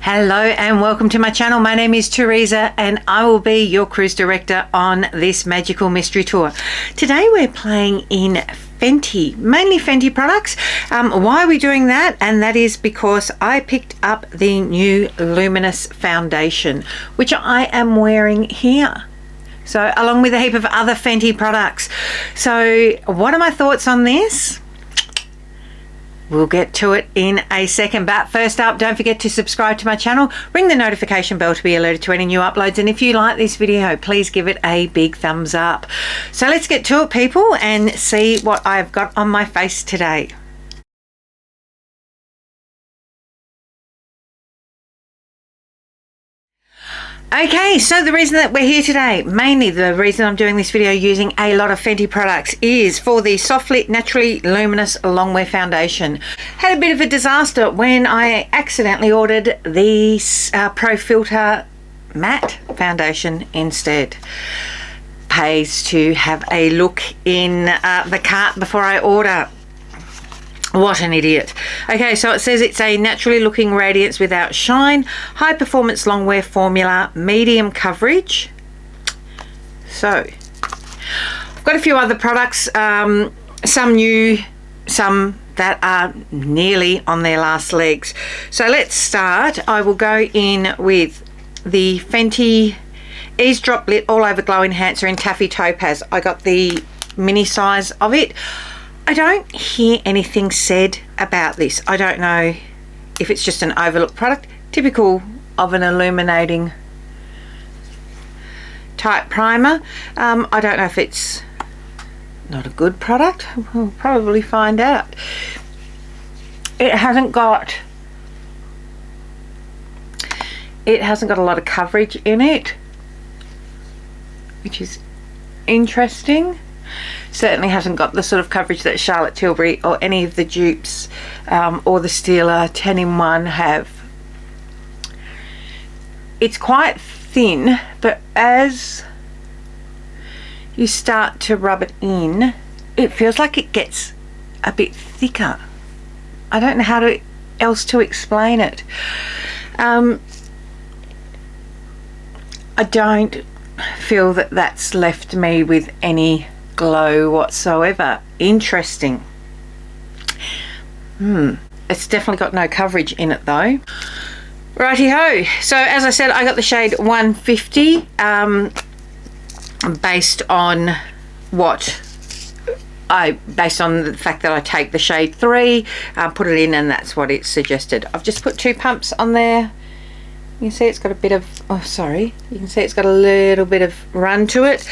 Hello and welcome to my channel. My name is Teresa and I will be your cruise director on this magical mystery tour. Today we're playing in Fenty, mainly Fenty products. Why are we doing that? And that is because I picked up the new Luminous Foundation, which I am wearing here. So along with a heap of other Fenty products. So what are my thoughts on this? We'll get to it in a second, but first up, don't forget to subscribe to my channel, ring the notification bell to be alerted to any new uploads, and if you like this video, please give it a big thumbs up. So let's get to it, people, and see what I've got on my face today. Okay, so the reason that we're here today, mainly the reason I'm doing this video using a lot of Fenty products, is for the Soft'Lit Naturally Luminous Longwear Foundation. Had a bit of a disaster when I accidentally ordered the Pro Filter Matte Foundation instead. Pays to have a look in the cart before I order. What an idiot. Okay, so it says it's a naturally looking radiance without shine, high performance longwear formula, medium coverage. So I've got a few other products, some new, some that are nearly on their last legs. So let's start. I will go in with the Fenty Eaze Dfrop'Lit All Over Glow Enhancer in Taffy Topaz. I got the mini size of it. I don't hear anything said about this. I don't know if it's just an overlooked product, typical of an illuminating type primer. I don't know if it's not a good product. We'll probably find out. It hasn't got a lot of coverage in it, which is interesting. Certainly hasn't got the sort of coverage that Charlotte Tilbury or any of the dupes or the Steeler 10-in-1 have. It's quite thin, but as you start to rub it in, it feels like it gets a bit thicker. I don't know how else to explain it. I don't feel that that's left me with any glow whatsoever. Interesting. It's definitely got no coverage in it though. Righty ho. So as I said, I got the shade 150 based on the fact that I take the shade 3, put it in, and that's what it suggested. I've just put 2 pumps on there. You can see it's got a bit of, you can see it's got a little bit of run to it.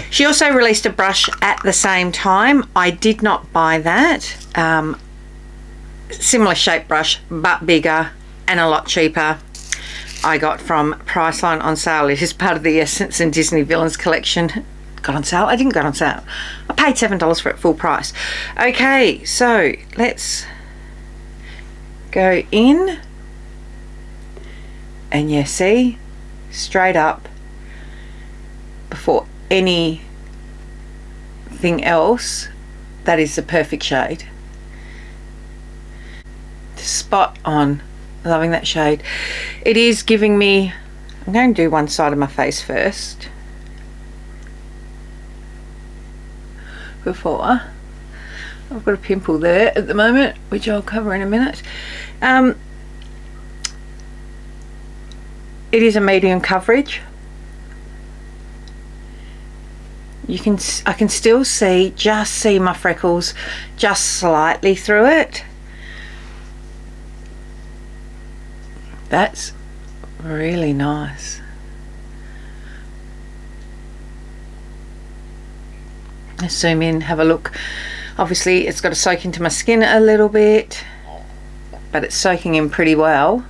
She also released a brush at the same time. I did not buy that. Similar shape brush, but bigger and a lot cheaper. I got from Priceline on sale. It is part of the Essence and Disney Villains collection. Got on sale? I didn't go on sale. I paid $7 for it full price. Okay, so let's go in. And you see, straight up, before anything else, that is the perfect shade. Spot on. Loving that shade. It is giving me, I'm going to do one side of my face first before. I've got a pimple there at the moment, which I'll cover in a minute. It is a medium coverage. I can still see my freckles just slightly through it. That's really nice. Let's zoom in, have a look. Obviously it's got to soak into my skin a little bit, but it's soaking in pretty well.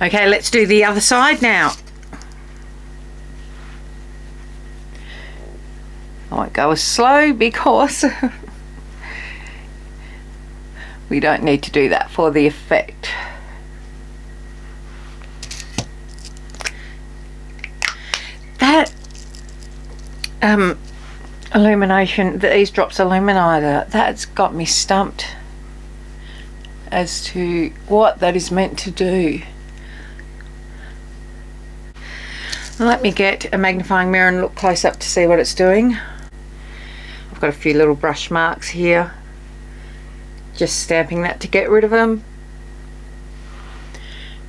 Okay, let's do the other side now. I won't go as slow because we don't need to do that for the effect. That illumination, the Eaze Drops Illuminator, that's got me stumped. as to what that is meant to do. Let me get a magnifying mirror and look close up to see what it's doing. I've got a few little brush marks here, just stamping that to get rid of them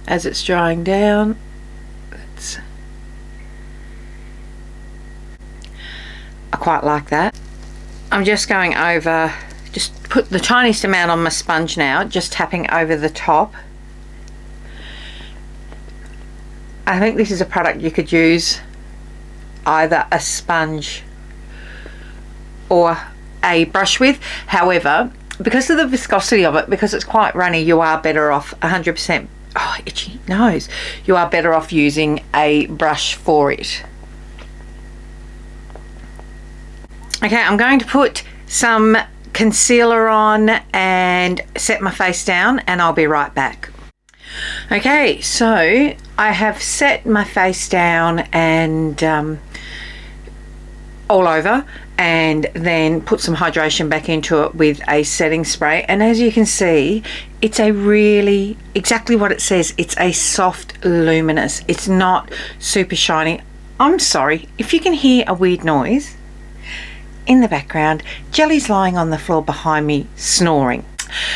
as it's drying down. I quite like that. I'm just going over, just put the tiniest amount on my sponge now, just tapping over the top. I think this is a product you could use either a sponge or a brush with. However, because of the viscosity of it, because it's quite runny, you are better off 100%. Oh, itchy nose. You are better off using a brush for it. Okay, I'm going to put some concealer on and set my face down, and I'll be right back. Okay, so I have set my face down and all over, and then put some hydration back into it with a setting spray. And as you can see, it's a really, exactly what it says, it's a soft luminous. It's not super shiny. I'm sorry if you can hear a weird noise in the background. Jelly's lying on the floor behind me snoring.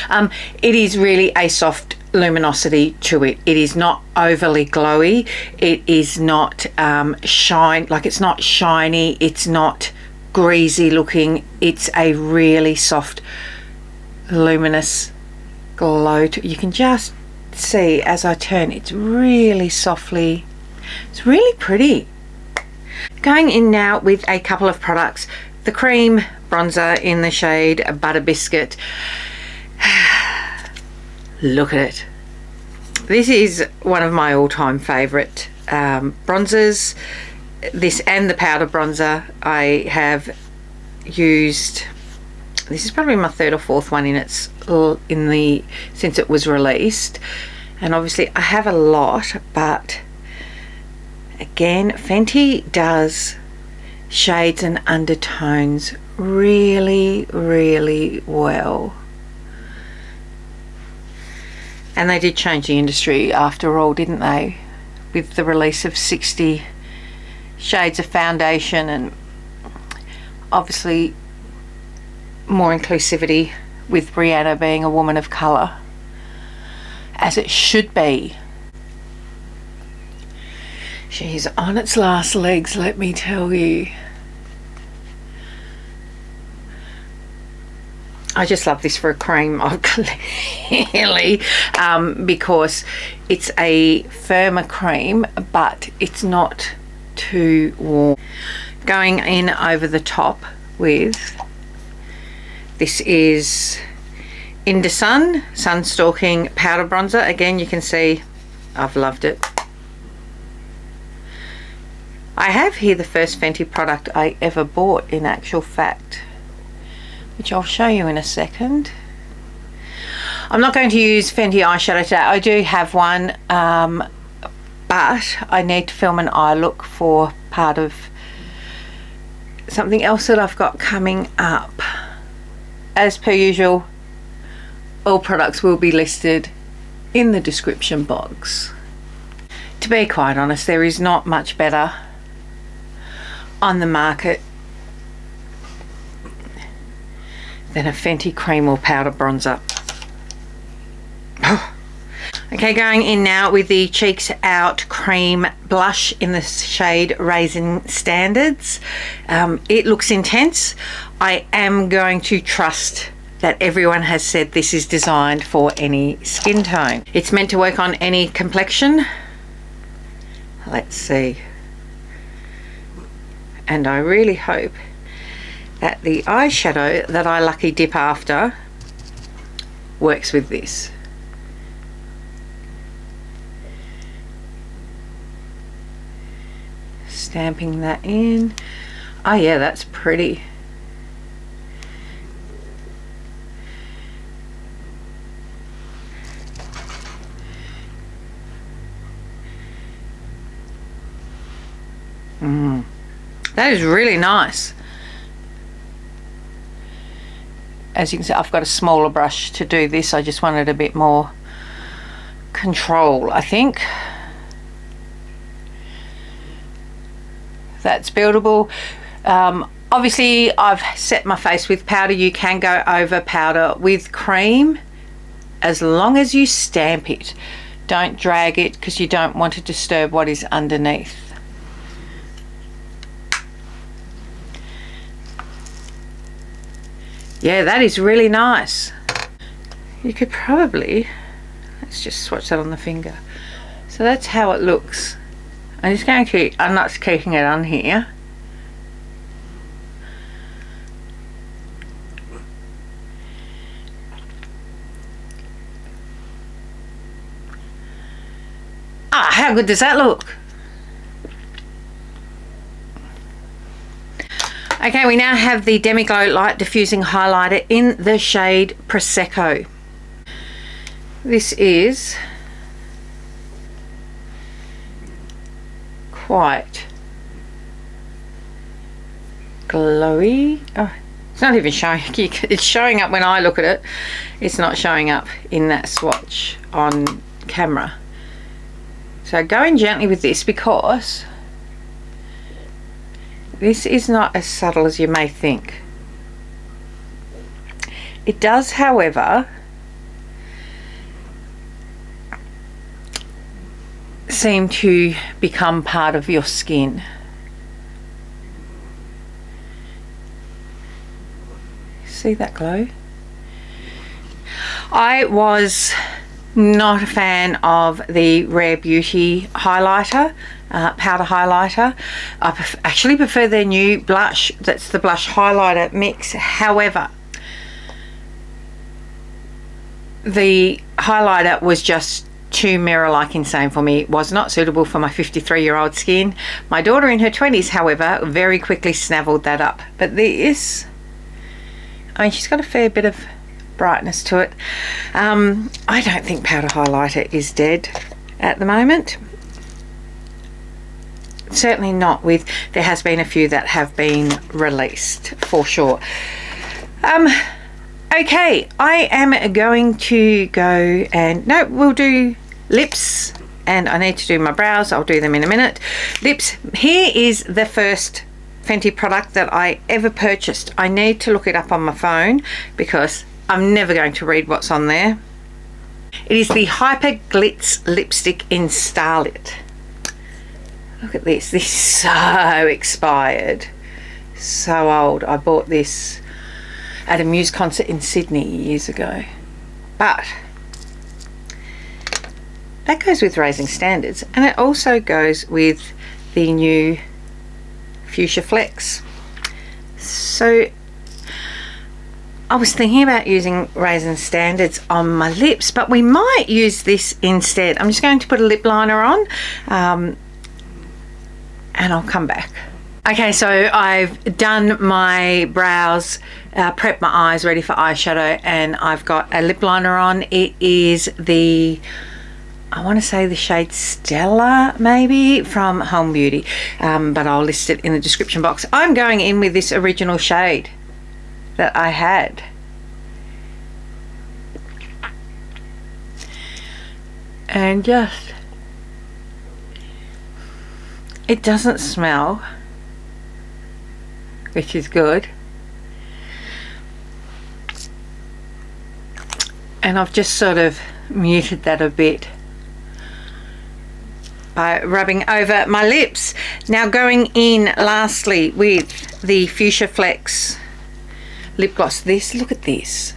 It is really a soft luminosity to it. It is not overly glowy. It is not it's not shiny. It's not greasy looking. It's a really soft luminous glow you can just see as I turn. It's really softly, it's really pretty. Going in now with a couple of products. The cream bronzer in the shade Butta Biscuit. Look at it. This is one of my all-time favorite bronzers. This and the powder bronzer I have used. This is probably my third or fourth one since it was released, and obviously I have a lot, but again, Fenty does shades and undertones really, really well. And they did change the industry after all, didn't they? With the release of 60 shades of foundation, and obviously more inclusivity with Brianna being a woman of colour, as it should be. She's on its last legs, let me tell you. I just love this for a cream, clearly, because it's a firmer cream, but it's not too warm. Going in over the top with, this is Inda Sun Stalking Powder Bronzer. Again, you can see I've loved it. I have here the first Fenty product I ever bought, in actual fact, which I'll show you in a second. I'm not going to use Fenty eyeshadow today. I do have one, but I need to film an eye look for part of something else that I've got coming up. As per usual, all products will be listed in the description box. To be quite honest, there is not much better on the market than a Fenty cream or powder bronzer. Okay, going in now with the Cheeks Out Cream Blush in the shade Raisin Standards. It looks intense. I am going to trust that everyone has said this is designed for any skin tone. It's meant to work on any complexion. Let's see. And I really hope that the eyeshadow that I lucky dip after works with this. Stamping that in. Oh yeah, that's pretty. That is really nice. as you can see, I've got a smaller brush to do this. I just wanted a bit more control, I think. That's buildable. Obviously I've set my face with powder. You can go over powder with cream as long as you stamp it. Don't drag it because you don't want to disturb what is underneath. Yeah, that is really nice. You could probably, let's just swatch that on the finger. So that's how it looks. I'm just going to, I'm not keeping it on here. Ah, how good does that look? Okay, we now have the Demi Glow Light Diffusing Highlighter in the shade Prosecco. This is quite glowy. Oh, it's not even showing. It's showing up when I look at it. It's not showing up in that swatch on camera. So going gently with this because this is not as subtle as you may think. It does, however, seem to become part of your skin. See that glow? I was not a fan of the Rare Beauty highlighter, powder highlighter. I actually prefer their new blush. That's the blush highlighter mix. However, the highlighter was just too mirror-like insane for me. It was not suitable for my 53-year-old skin. My daughter in her 20s, however, very quickly snaffled that up. But this, I mean, she's got a fair bit of brightness to it. I don't think powder highlighter is dead at the moment. Certainly not with, there has been a few that have been released for sure. Okay, I am going to go and, no, we'll do lips, and I need to do my brows. I'll do them in a minute. Lips, here is the first Fenty product that I ever purchased. I need to look it up on my phone because I'm never going to read what's on there. It is the Hyper Glitz lipstick in Starlit. Look at this. This is so expired. So old. I bought this at a Muse concert in Sydney years ago. But that goes with Raising Standards, and it also goes with the new Fuchsia Flex. So I was thinking about using Raising Standards on my lips, but we might use this instead. I'm just going to put a lip liner on, and I'll come back. Okay, so I've done my brows, prepped my eyes, ready for eyeshadow, and I've got a lip liner on. It is the, I want to say the shade Stella, maybe, from Home Beauty, but I'll list it in the description box. I'm going in with this original shade that I had. And just, it doesn't smell, which is good. And I've just sort of muted that a bit by rubbing over my lips. Now going in lastly with the Fuchsia Flex lip gloss. This, look at this.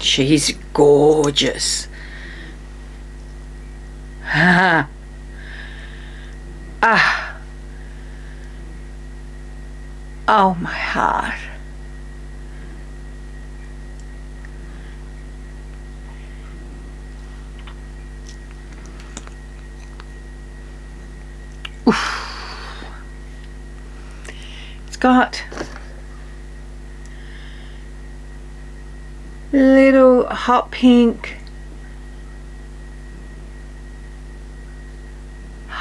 She's gorgeous. Ah. Oh, my heart. Oof. It's got little hot pink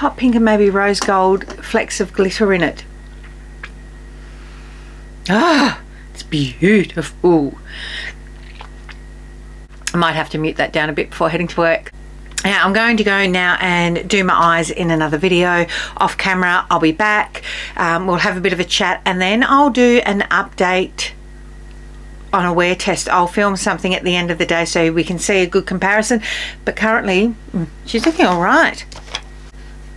and maybe rose gold flecks of glitter in it. It's beautiful. I might have to mute that down a bit before heading to work. Now I'm going to go now and do my eyes in another video off camera. I'll be back. We'll have a bit of a chat, and then I'll do an update on a wear test. I'll film something at the end of the day so we can see a good comparison, but currently she's looking all right.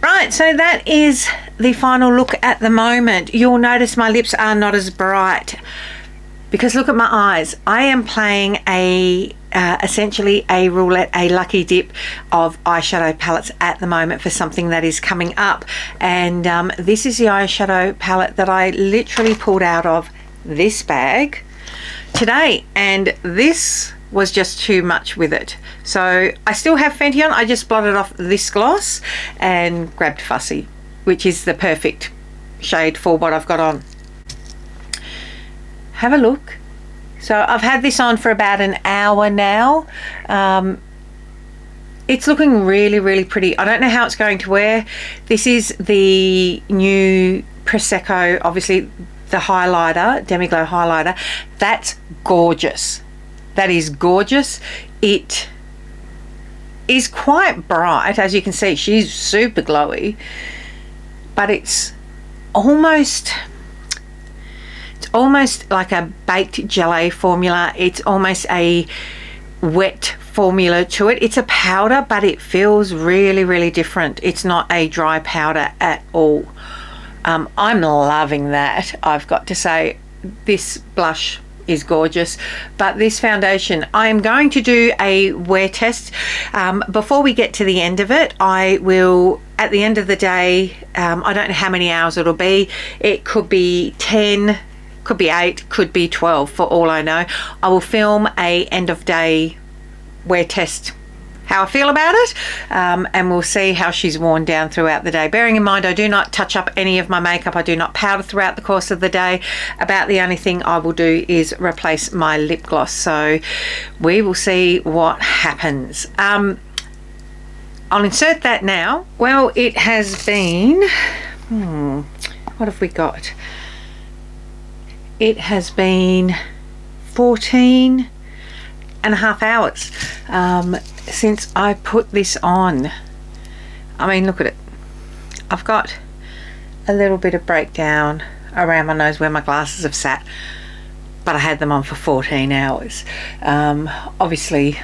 Right, so that is the final look at the moment. You'll notice my lips are not as bright because look at my eyes. I am playing essentially a roulette, a lucky dip of eyeshadow palettes at the moment for something that is coming up, and this is the eyeshadow palette that I literally pulled out of this bag today, and this was just too much with it. So I still have Fenty on. I just blotted off this gloss and grabbed Fussy, which is the perfect shade for what I've got on. Have a look. So I've had this on for about an hour now. It's looking really, really pretty. I don't know how it's going to wear. This is the new Prosecco, obviously the highlighter, Demiglow highlighter. That's gorgeous. That is gorgeous. It is quite bright, as you can see. She's super glowy, but it's almost like a baked gelée formula. It's almost a wet formula to it. It's a powder, but it feels really, really different. It's not a dry powder at all. I'm loving that. I've got to say, this blush is gorgeous, but this foundation, I'm going to do a wear test. Before we get to the end of it, I will, at the end of the day, I don't know how many hours it'll be. It could be 10, could be 8, could be 12 for all I know. I will film a end of day wear test, how I feel about it, and we'll see how she's worn down throughout the day. Bearing in mind, I do not touch up any of my makeup. I do not powder throughout the course of the day. About the only thing I will do is replace my lip gloss. So we will see what happens. I'll insert that now. Well, it has been, what have we got? It has been 14 and a half hours since I put this on. I mean, look at it. I've got a little bit of breakdown around my nose where my glasses have sat, but I had them on for 14 hours. Obviously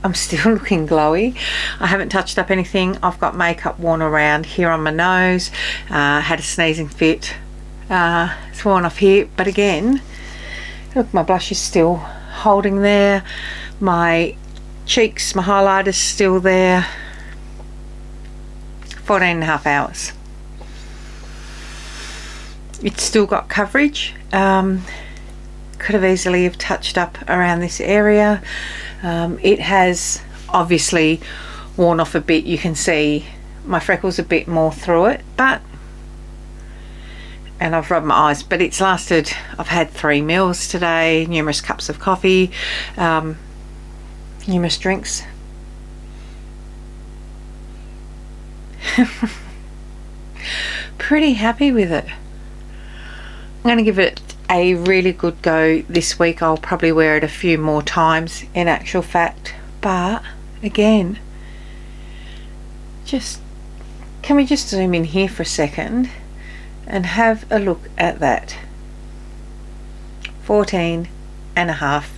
I'm still looking glowy. I haven't touched up anything. I've got makeup worn around here on my nose, had a sneezing fit, it's worn off here, but again, look, my blush is still holding there, my cheeks, my highlighter's still there. 14 and a half hours. It's still got coverage. Could have easily have touched up around this area. It has obviously worn off a bit. You can see my freckles a bit more through it, but, and I've rubbed my eyes, but it's lasted. I've had 3 meals today, numerous cups of coffee, numerous drinks. Pretty happy with it. I'm going to give it a really good go this week. I'll probably wear it a few more times in actual fact, but again, just, can we just zoom in here for a second and have a look at that. 14 and a half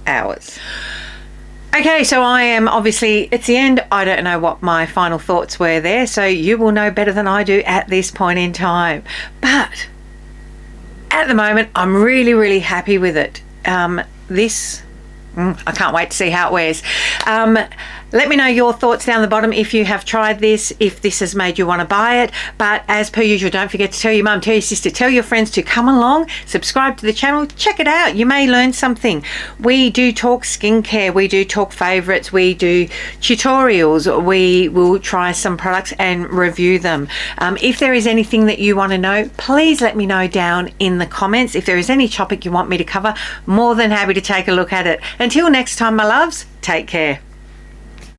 hours. Okay, so I am obviously, it's the end. I don't know what my final thoughts were there, so you will know better than I do at this point in time. But at the moment, I'm really, really happy with it. This, I can't wait to see how it wears. Let me know your thoughts down the bottom if you have tried this, if this has made you want to buy it. But as per usual, don't forget to tell your mum, tell your sister, tell your friends to come along, subscribe to the channel, check it out. You may learn something. We do talk skincare, we do talk favorites, we do tutorials, we will try some products and review them. If there is anything that you want to know, please let me know down in the comments. If there is any topic you want me to cover, more than happy to take a look at it. Until next time, my loves, take care.